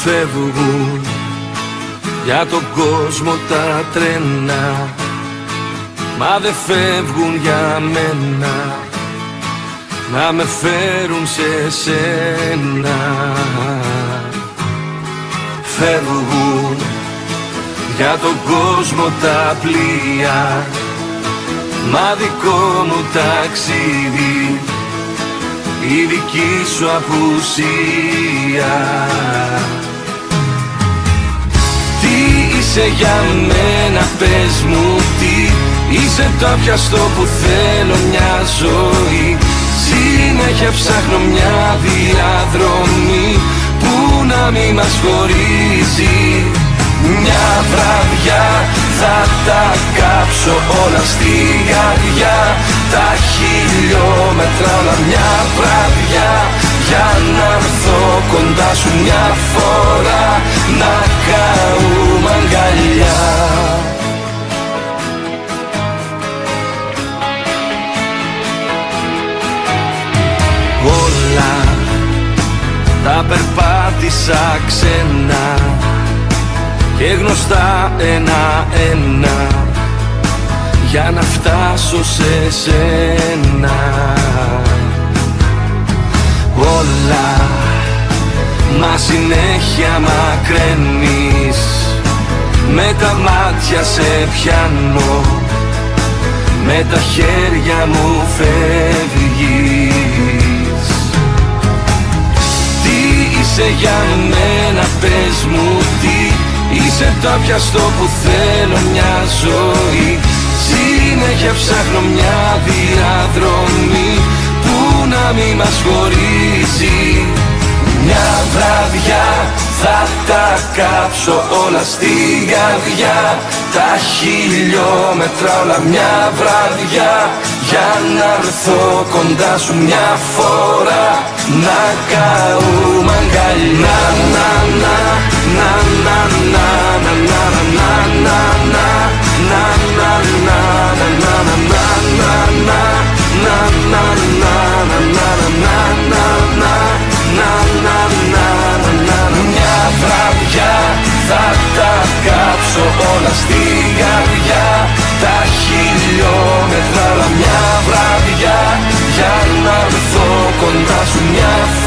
Φεύγουν για τον κόσμο τα τρένα, μα δεν φεύγουν για μένα, να με φέρουν σε σένα. Φεύγουν για τον κόσμο τα πλοία, μα δικό μου ταξίδι η δική σου απουσία. Τι είσαι για μένα, πες μου τι είσαι, το πιαστό που θέλω μια ζωή. Συνέχεια ψάχνω μια διαδρομή που να μη μας χωρίζει. Μια βραδιά θα τα κάψω όλα στη καρδιά, τα χιλιόμετρα όλα μια βραδιά, για να έρθω κοντά σου μια φορά, να καούμε αγκαλιά. Όλα τα περπάτησα ξένα και γνωστά ένα-ένα, για να φτάσω σε σένα. Όλα μα συνέχεια μακραίνεις, με τα μάτια σε πιάνω, με τα χέρια μου φεύγεις. Τι είσαι για μένα, πες μου τι είσαι, το πιαστό που θέλω μια ζωή. Συνέχεια ψάχνω μια διαδρομή που να μη μας χωρίζει. Μια βραδιά θα τα κάψω όλα στη καρδιά, τα χιλιόμετρα όλα μια βραδιά, για να έρθω κοντά σου μια φορά, να καούμε αγκαλιά. Να να να να να να να να να να να να να να. Μια βραδιά θα τα κάψω όλα στη καρδιά, τα χιλιόμετρα όλα μια βραδιά, για να έρθω κοντά σου μια φορά.